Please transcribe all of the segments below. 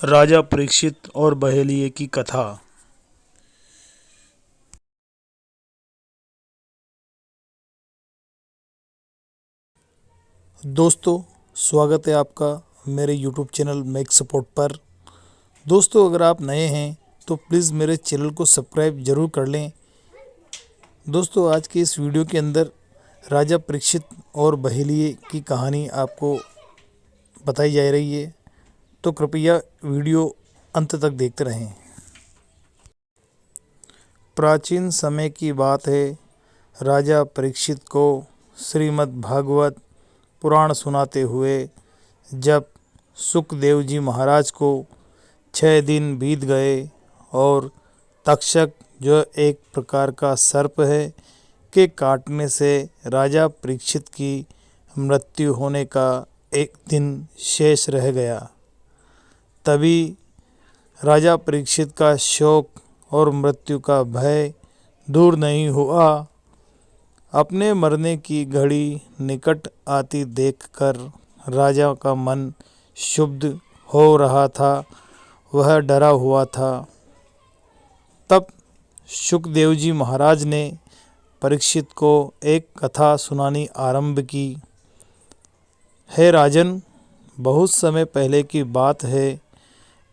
राजा परीक्षित और बहेलिये की कथा। दोस्तों, स्वागत है आपका मेरे YouTube चैनल मेक सपोर्ट पर। दोस्तों, अगर आप नए हैं तो प्लीज़ मेरे चैनल को सब्सक्राइब ज़रूर कर लें। दोस्तों, आज के इस वीडियो के अंदर राजा परीक्षित और बहेलिये की कहानी आपको बताई जा रही है, तो कृपया वीडियो अंत तक देखते रहें। प्राचीन समय की बात है। राजा परीक्षित को श्रीमद् भागवत पुराण सुनाते हुए जब सुखदेव जी महाराज को 6 दिन बीत गए और तक्षक, जो एक प्रकार का सर्प है, के काटने से राजा परीक्षित की मृत्यु होने का एक दिन शेष रह गया, तभी राजा परीक्षित का शोक और मृत्यु का भय दूर नहीं हुआ। अपने मरने की घड़ी निकट आती देखकर राजा का मन क्षुब्ध हो रहा था, वह डरा हुआ था। तब सुखदेव जी महाराज ने परीक्षित को एक कथा सुनानी आरंभ की। हे राजन, बहुत समय पहले की बात है।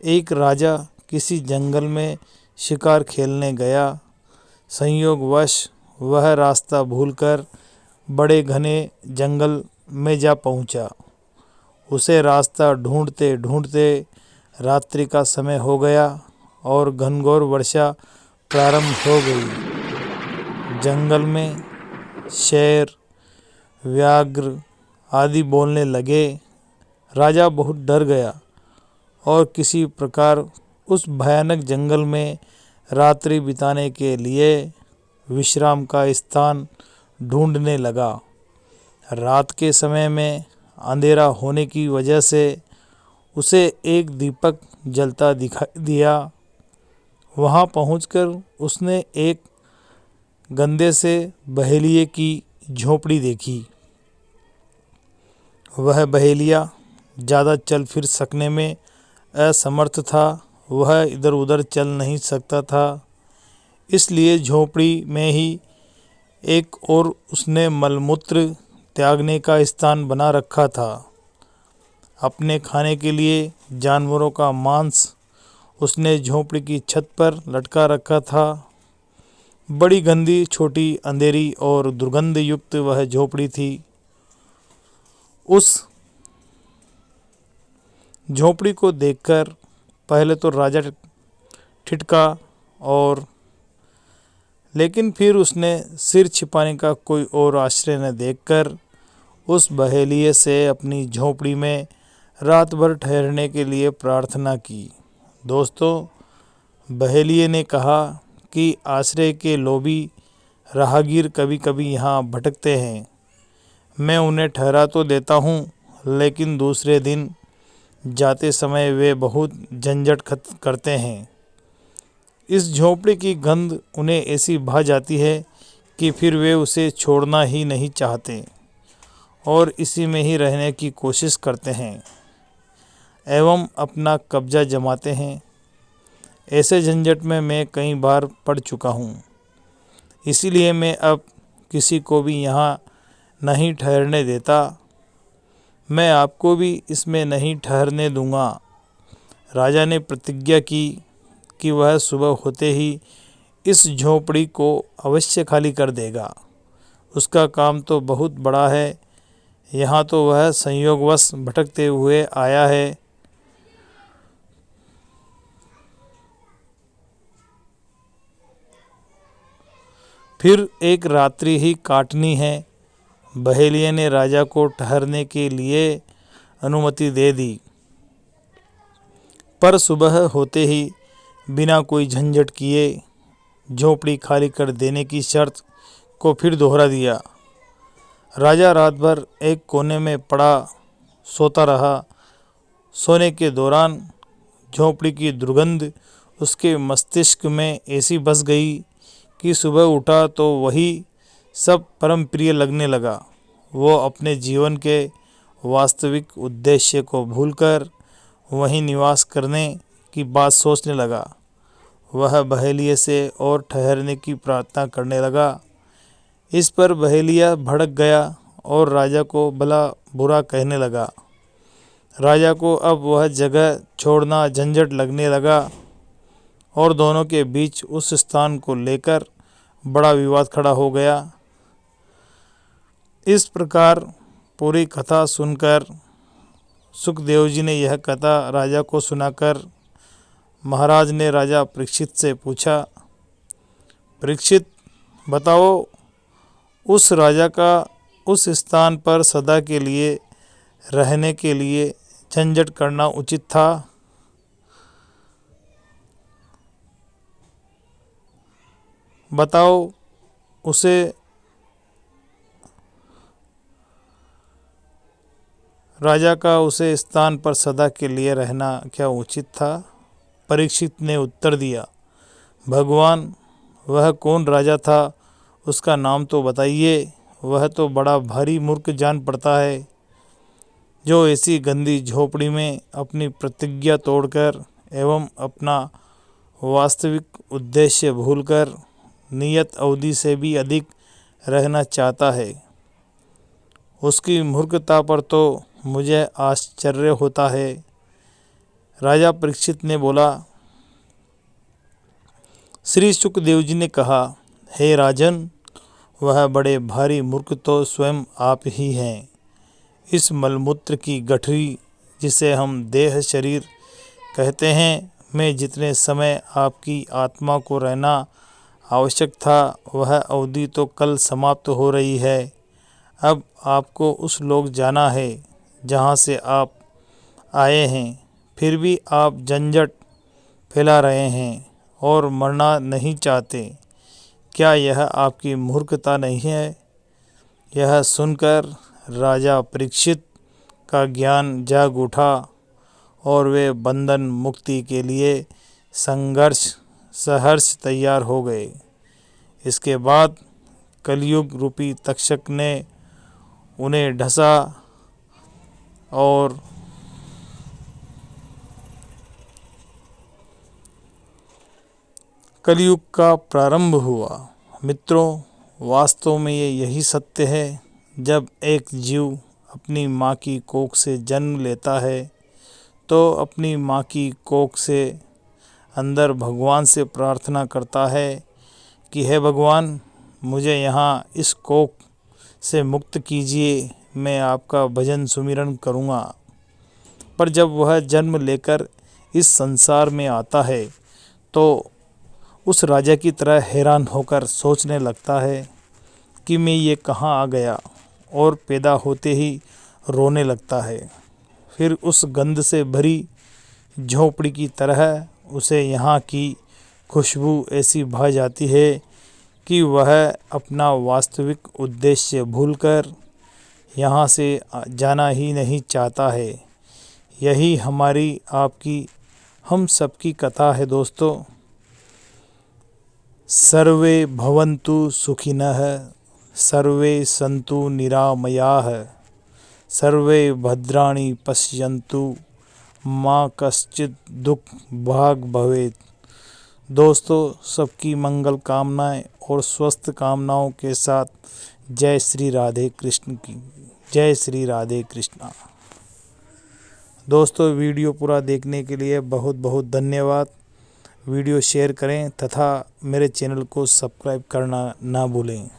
एक राजा किसी जंगल में शिकार खेलने गया। संयोगवश वह रास्ता भूलकर बड़े घने जंगल में जा पहुंचा। उसे रास्ता ढूंढते ढूंढते रात्रि का समय हो गया और घनघोर वर्षा प्रारंभ हो गई। जंगल में शेर, व्याघ्र आदि बोलने लगे। राजा बहुत डर गया और किसी प्रकार उस भयानक जंगल में रात्रि बिताने के लिए विश्राम का स्थान ढूंढने लगा। रात के समय में अंधेरा होने की वजह से उसे एक दीपक जलता दिखाई दिया। वहां पहुंचकर उसने एक गंदे से बहेलिये की झोपड़ी देखी। वह बहेलिया ज़्यादा चल फिर सकने में असमर्थ था। वह इधर उधर चल नहीं सकता था, इसलिए झोपड़ी में ही एक और उसने मलमूत्र त्यागने का स्थान बना रखा था। अपने खाने के लिए जानवरों का मांस उसने झोपड़ी की छत पर लटका रखा था। बड़ी गंदी, छोटी, अंधेरी और दुर्गंध युक्त वह झोपड़ी थी। उस झोपड़ी को देखकर पहले तो राजा ठिठका, और लेकिन फिर उसने सिर छिपाने का कोई और आश्रय न देखकर उस बहेलिये से अपनी झोपड़ी में रात भर ठहरने के लिए प्रार्थना की। दोस्तों, बहेलिये ने कहा कि आश्रय के लोभी राहगीर कभी कभी यहाँ भटकते हैं। मैं उन्हें ठहरा तो देता हूँ, लेकिन दूसरे दिन जाते समय वे बहुत झंझट करते हैं। इस झोपड़ी की गंध उन्हें ऐसी भा जाती है कि फिर वे उसे छोड़ना ही नहीं चाहते और इसी में ही रहने की कोशिश करते हैं एवं अपना कब्जा जमाते हैं। ऐसे झंझट में मैं कई बार पड़ चुका हूँ, इसीलिए मैं अब किसी को भी यहाँ नहीं ठहरने देता। मैं आपको भी इसमें नहीं ठहरने दूंगा। राजा ने प्रतिज्ञा की कि वह सुबह होते ही इस झोपड़ी को अवश्य खाली कर देगा। उसका काम तो बहुत बड़ा है। यहाँ तो वह संयोगवश भटकते हुए आया है। फिर एक रात्रि ही काटनी है। बहेलिये ने राजा को ठहरने के लिए अनुमति दे दी, पर सुबह होते ही बिना कोई झंझट किए झोपड़ी खाली कर देने की शर्त को फिर दोहरा दिया। राजा रात भर एक कोने में पड़ा सोता रहा। सोने के दौरान झोपड़ी की दुर्गंध उसके मस्तिष्क में ऐसी बस गई कि सुबह उठा तो वही सब परम प्रिय लगने लगा। वो अपने जीवन के वास्तविक उद्देश्य को भूलकर वहीं निवास करने की बात सोचने लगा। वह बहेलिये से और ठहरने की प्रार्थना करने लगा। इस पर बहेलिया भड़क गया और राजा को भला बुरा कहने लगा। राजा को अब वह जगह छोड़ना झंझट लगने लगा और दोनों के बीच उस स्थान को लेकर बड़ा विवाद खड़ा हो गया। इस प्रकार पूरी कथा सुनकर सुखदेव जी ने यह कथा राजा को सुनाकर महाराज ने राजा परीक्षित से पूछा, परीक्षित बताओ, उस राजा का उस स्थान पर सदा के लिए रहने के लिए झंझट करना उचित था? बताओ, उसे राजा का उसे स्थान पर सदा के लिए रहना क्या उचित था? परीक्षित ने उत्तर दिया, भगवान, वह कौन राजा था, उसका नाम तो बताइए। वह तो बड़ा भारी मूर्ख जान पड़ता है, जो ऐसी गंदी झोपड़ी में अपनी प्रतिज्ञा तोड़कर एवं अपना वास्तविक उद्देश्य भूलकर नियत अवधि से भी अधिक रहना चाहता है। उसकी मूर्खता पर तो मुझे आश्चर्य होता है। राजा परीक्षित ने बोला। श्री सुखदेव जी ने कहा, हे राजन, वह बड़े भारी मूर्ख तो स्वयं आप ही हैं। इस मलमूत्र की गठरी, जिसे हम देह शरीर कहते हैं, में जितने समय आपकी आत्मा को रहना आवश्यक था, वह अवधि तो कल समाप्त हो रही है। अब आपको उस लोक जाना है जहाँ से आप आए हैं, फिर भी आप झंझट फैला रहे हैं और मरना नहीं चाहते। क्या यह आपकी मूर्खता नहीं है? यह सुनकर राजा परीक्षित का ज्ञान जाग उठा और वे बंधन मुक्ति के लिए सहर्ष तैयार हो गए। इसके बाद कलयुग रूपी तक्षक ने उन्हें ढसा और कलयुग का प्रारंभ हुआ। मित्रों, वास्तव में यही सत्य है। जब एक जीव अपनी माँ की कोख से जन्म लेता है तो अपनी माँ की कोख से अंदर भगवान से प्रार्थना करता है कि हे भगवान, मुझे यहाँ इस कोख से मुक्त कीजिए, मैं आपका भजन सुमिरन करूँगा। पर जब वह जन्म लेकर इस संसार में आता है तो उस राजा की तरह हैरान होकर सोचने लगता है कि मैं ये कहाँ आ गया, और पैदा होते ही रोने लगता है। फिर उस गंध से भरी झोपड़ी की तरह उसे यहाँ की खुशबू ऐसी भा जाती है कि वह अपना वास्तविक उद्देश्य भूलकर यहाँ से जाना ही नहीं चाहता है। यही हमारी, आपकी, हम सबकी कथा है दोस्तों। सर्वे भवन्तु सुखिनः, सर्वे सन्तु निरामयाः, सर्वे भद्राणि पश्यन्तु, मा कश्चित् दुख भाग भवेत्। दोस्तों, सबकी मंगल कामनाएं और स्वस्थ कामनाओं के साथ जय श्री राधे कृष्ण की जय श्री राधे कृष्णा। दोस्तों, वीडियो पूरा देखने के लिए बहुत बहुत धन्यवाद। वीडियो शेयर करें तथा मेरे चैनल को सब्सक्राइब करना ना भूलें।